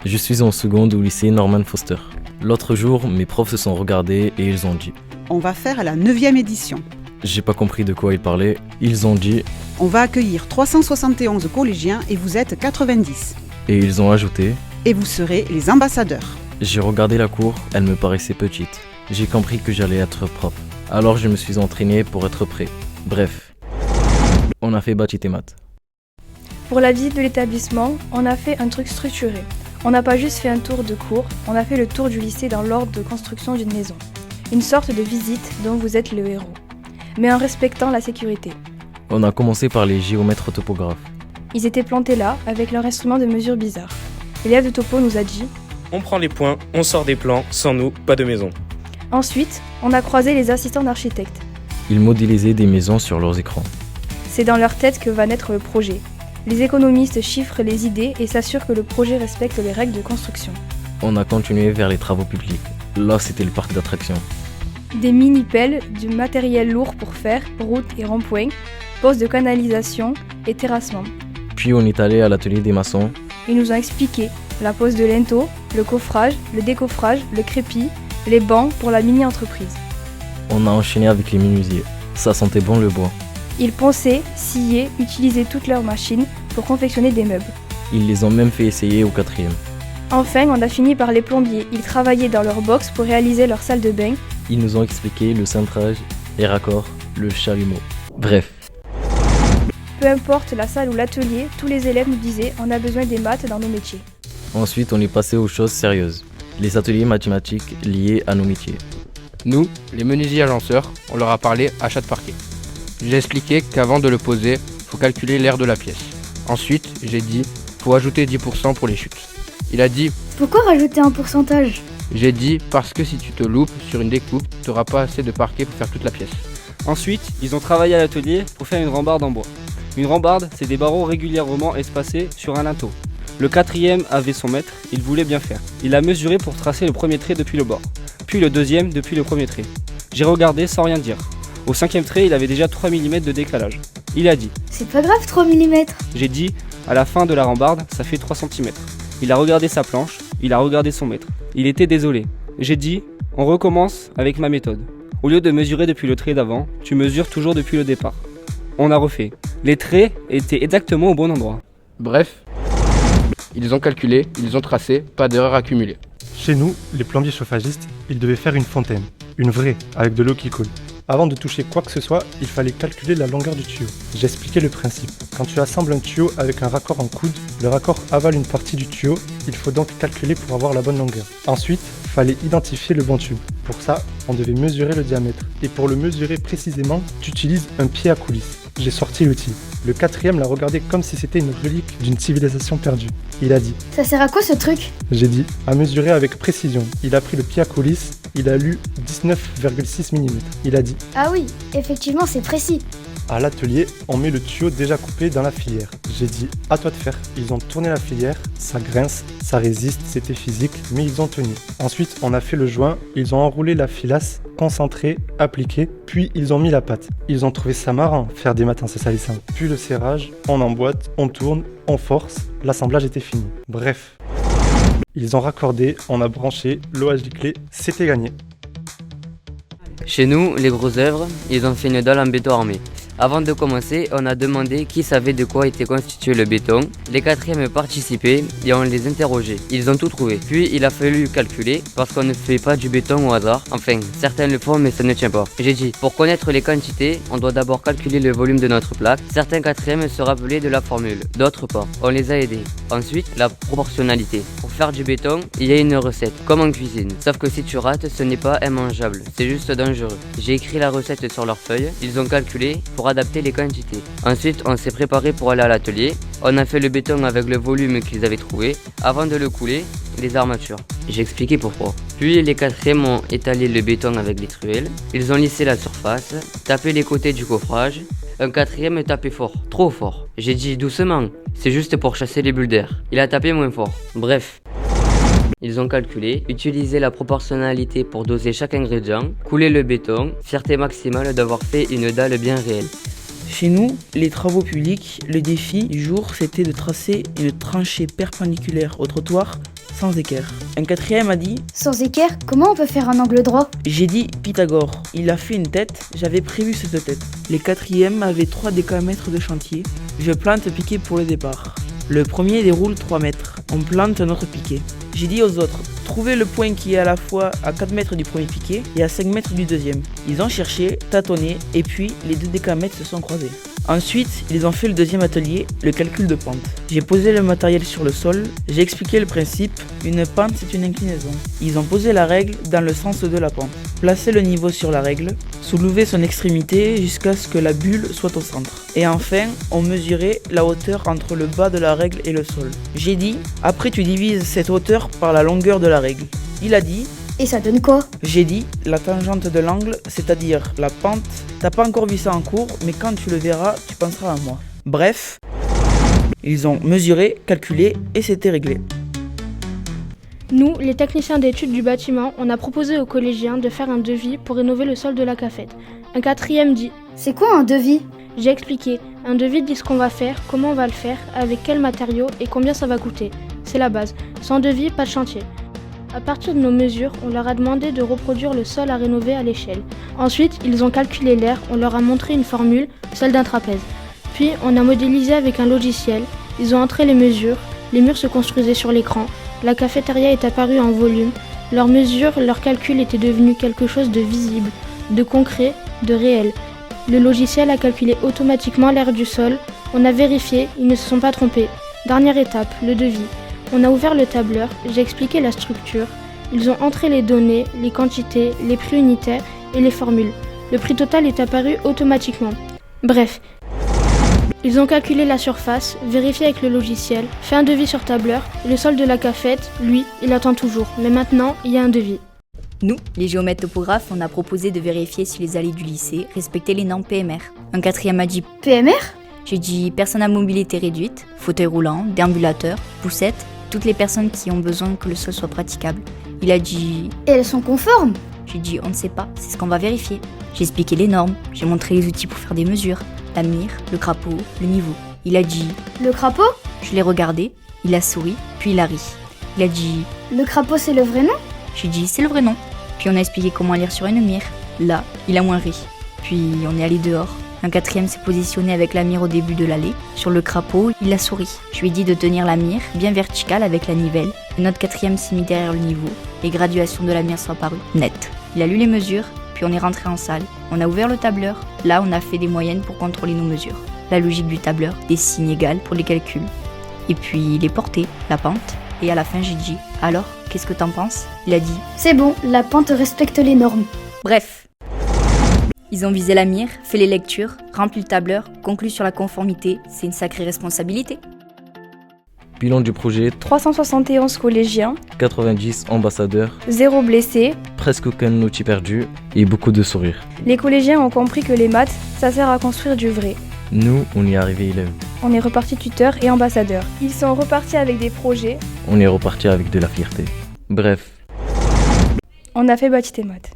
Je suis en seconde au lycée Norman Foster. L'autre jour, mes profs se sont regardés et ils ont dit On va faire la 9e édition. J'ai pas compris de quoi ils parlaient. Ils ont dit On va accueillir 371 collégiens et vous êtes 90. et ils ont ajouté. Et vous serez les ambassadeurs. J'ai regardé la cour, elle me paraissait petite. J'ai compris que j'allais être propre. Alors je me suis entraîné pour être prêt. Bref, on a fait bâti et maths. Pour la visite de l'établissement, on a fait un truc structuré. On n'a pas juste fait un tour de cours, on a fait le tour du lycée dans l'ordre de construction d'une maison. Une sorte de visite dont vous êtes le héros. Mais en respectant la sécurité. On a commencé par les géomètres topographes. Ils étaient plantés là, avec leur instrument de mesure bizarre. L'élève de topo nous a dit On prend les points, on sort des plans, sans nous, pas de maison. Ensuite, on a croisé les assistants d'architectes. Ils modélisaient des maisons sur leurs écrans. C'est dans leur tête que va naître le projet. Les économistes chiffrent les idées et s'assurent que le projet respecte les règles de construction. On a continué vers les travaux publics. Là, c'était le parc d'attractions. Des mini-pelles, du matériel lourd pour faire, routes et ronds-points, postes de canalisation et terrassement. Puis on est allé à l'atelier des maçons. Ils nous ont expliqué la pose de linteaux, le coffrage, le décoffrage, le crépi, les bancs pour la mini-entreprise. On a enchaîné avec les menuisiers. Ça sentait bon le bois. Ils ponçaient, sciaient, utilisaient toutes leurs machines pour confectionner des meubles. Ils les ont même fait essayer au 4e. Enfin, on a fini par les plombiers. Ils travaillaient dans leur box pour réaliser leur salle de bain. Ils nous ont expliqué le cintrage, les raccords, le chalumeau. Bref, Peu importe la salle ou l'atelier, tous les élèves nous disaient on a besoin des maths dans nos métiers. ensuite on est passé aux choses sérieuses. Les ateliers mathématiques liés à nos métiers. Nous, les menuisiers agenceurs, on leur a parlé achat de parquet. J'ai expliqué qu'avant de le poser, faut calculer l'air de la pièce. Ensuite, j'ai dit, faut ajouter 10% pour les chutes. Il a dit, Pourquoi rajouter un pourcentage? j'ai dit, parce que si tu te loupes sur une découpe, t'auras pas assez de parquet pour faire toute la pièce. Ensuite, ils ont travaillé à l'atelier pour faire une rambarde en bois. Une rambarde, c'est des barreaux régulièrement espacés sur un linteau. Le 4e avait son mètre, il voulait bien faire. Il a mesuré pour tracer le premier trait depuis le bord, puis le 2e depuis le premier trait. J'ai regardé sans rien dire. Au 5e trait, il avait déjà 3 mm de décalage. Il a dit, C'est pas grave 3 mm. j'ai dit, à la fin de la rambarde, ça fait 3 cm. Il a regardé sa planche, il a regardé son mètre. Il était désolé. J'ai dit, on recommence avec ma méthode. Au lieu de mesurer depuis le trait d'avant, tu mesures toujours depuis le départ. On a refait. Les traits étaient exactement au bon endroit. Bref, ils ont calculé, ils ont tracé, pas d'erreur accumulée. Chez nous, les plombiers chauffagistes, ils devaient faire une fontaine, une vraie, avec de l'eau qui coule. Avant de toucher quoi que ce soit, il fallait calculer la longueur du tuyau. J'expliquais le principe. Quand tu assembles un tuyau avec un raccord en coude, le raccord avale une partie du tuyau, il faut donc calculer pour avoir la bonne longueur. Ensuite, fallait identifier le bon tube. Pour ça, on devait mesurer le diamètre. Et pour le mesurer précisément, tu utilises un pied à coulisse. J'ai sorti l'outil. Le 4e l'a regardé comme si c'était une relique d'une civilisation perdue. Il a dit, Ça sert à quoi ce truc? j'ai dit, à mesurer avec précision. Il a pris le pied à coulisse, il a lu 19,6 mm. Il a dit, Ah oui, effectivement c'est précis. à l'atelier, on met le tuyau déjà coupé dans la filière. J'ai dit, à toi de faire. Ils ont tourné la filière, ça grince, ça résiste, c'était physique, mais ils ont tenu. Ensuite, on a fait le joint, ils ont enroulé la filasse, concentré, appliqué, puis ils ont mis la pâte. Ils ont trouvé ça marrant, faire des maths en se salissant. Puis le serrage, on emboîte, on tourne, on force, l'assemblage était fini. Bref. Ils ont raccordé, on a branché, l'eau a giclé, c'était gagné. Chez nous, les gros œuvres, ils ont fait une dalle en béton armé. Avant de commencer, on a demandé qui savait de quoi était constitué le béton. Les 4e participaient et on les interrogeait. Ils ont tout trouvé. Puis il a fallu calculer parce qu'on ne fait pas du béton au hasard. Enfin, certains le font mais ça ne tient pas. J'ai dit, pour connaître les quantités, on doit d'abord calculer le volume de notre plaque. Certains 4e se rappelaient de la formule, d'autres pas. On les a aidés. Ensuite, la proportionnalité. Pour faire du béton, il y a une recette, comme en cuisine. Sauf que si tu rates, ce n'est pas immangeable, c'est juste dangereux. J'ai écrit la recette sur leur feuille, ils ont calculé pour adapter les quantités. Ensuite, on s'est préparé pour aller à l'atelier. On a fait le béton avec le volume qu'ils avaient trouvé. Avant de le couler, les armatures. J'ai expliqué pourquoi. Puis les 4e ont étalé le béton avec les truelles. Ils ont lissé la surface, tapé les côtés du coffrage. Un 4e tapait fort, trop fort. J'ai dit doucement, c'est juste pour chasser les bulles d'air. Il a tapé moins fort. Bref. Ils ont calculé, utilisé la proportionnalité pour doser chaque ingrédient, couler le béton, fierté maximale d'avoir fait une dalle bien réelle. Chez nous, les travaux publics, le défi du jour, c'était de tracer une tranchée perpendiculaire au trottoir sans équerre. Un quatrième a dit Sans équerre, comment on peut faire un angle droit? j'ai dit Pythagore. Il a fait une tête, j'avais prévu cette tête. Les quatrièmes avaient 3 décamètres de chantier. Je plante piqué pour le départ. Le premier déroule 3 mètres. On plante un autre piqué. J'ai dit aux autres, trouvez le point qui est à la fois à 4 mètres du premier piqué et à 5 mètres du deuxième. Ils ont cherché, tâtonné, et puis les 2 décamètres se sont croisés. Ensuite, ils ont fait le deuxième atelier, le calcul de pente. J'ai posé le matériel sur le sol, j'ai expliqué le principe, une pente c'est une inclinaison. Ils ont posé la règle dans le sens de la pente. Placé le niveau sur la règle, soulevé son extrémité jusqu'à ce que la bulle soit au centre. Et enfin, on mesurait la hauteur entre le bas de la règle et le sol. J'ai dit, après tu divises cette hauteur par la longueur de la règle. Il a dit, Et ça donne quoi? j'ai dit, la tangente de l'angle, c'est-à-dire la pente. T'as pas encore vu ça en cours, mais quand tu le verras, tu penseras à moi. Bref, ils ont mesuré, calculé et c'était réglé. Nous, les techniciens d'études du bâtiment, on a proposé aux collégiens de faire un devis pour rénover le sol de la cafette. Un quatrième dit C'est quoi un devis? J'ai expliqué. Un devis dit ce qu'on va faire, comment on va le faire, avec quels matériaux et combien ça va coûter. C'est la base. Sans devis, pas de chantier. À partir de nos mesures, on leur a demandé de reproduire le sol à rénover à l'échelle. Ensuite, ils ont calculé l'air, on leur a montré une formule, celle d'un trapèze. Puis, on a modélisé avec un logiciel, ils ont entré les mesures, les murs se construisaient sur l'écran, la cafétéria est apparue en volume, leurs mesures, leurs calculs étaient devenus quelque chose de visible, de concret, de réel. Le logiciel a calculé automatiquement l'air du sol, on a vérifié, ils ne se sont pas trompés. Dernière étape, le devis. On a ouvert le tableur, j'ai expliqué la structure, ils ont entré les données, les quantités, les prix unitaires et les formules. Le prix total est apparu automatiquement. Bref, ils ont calculé la surface, vérifié avec le logiciel, fait un devis sur tableur, et le sol de la cafette, lui, il attend toujours. Mais maintenant, il y a un devis. Nous, les géomètres topographes, on a proposé de vérifier si les allées du lycée respectaient les normes PMR. Un quatrième a dit PMR? J'ai dit personnes à mobilité réduite, fauteuil roulant, déambulateur, poussette, toutes les personnes qui ont besoin que le sol soit praticable. Il a dit Et elles sont conformes? J'ai dit on ne sait pas, c'est ce qu'on va vérifier. J'ai expliqué les normes, j'ai montré les outils pour faire des mesures, la mire, le crapaud, le niveau. Il a dit Le crapaud? Je l'ai regardé, il a souri, puis il a ri. Il a dit Le crapaud c'est le vrai nom? J'ai dit c'est le vrai nom. Puis on a expliqué comment lire sur une mire. Là, il a moins ri. Puis on est allé dehors. Un quatrième s'est positionné avec la mire au début de l'allée. Sur le crapaud, il a souri. Je lui ai dit de tenir la mire bien verticale avec la nivelle. Et notre quatrième s'est mis derrière le niveau. Les graduations de la mire sont apparues nettes. Il a lu les mesures, puis on est rentré en salle. On a ouvert le tableur. Là, on a fait des moyennes pour contrôler nos mesures. La logique du tableur, des signes égaux pour les calculs. Et puis les portées, la pente. Et à la fin, j'ai dit alors, qu'est-ce que t'en penses? Il a dit C'est bon, la pente respecte les normes. Bref. Ils ont visé la mire, fait les lectures, rempli le tableur, conclu sur la conformité. C'est une sacrée responsabilité. Bilan du projet, 371 collégiens, 90 ambassadeurs, 0 blessés. presque aucun outil perdu et beaucoup de sourires. Les collégiens ont compris que les maths, ça sert à construire du vrai. Nous, on y est arrivé élèves. On est reparti tuteurs et ambassadeurs. Ils sont repartis avec des projets. On est reparti avec de la fierté. Bref. On a fait Bâti tes maths.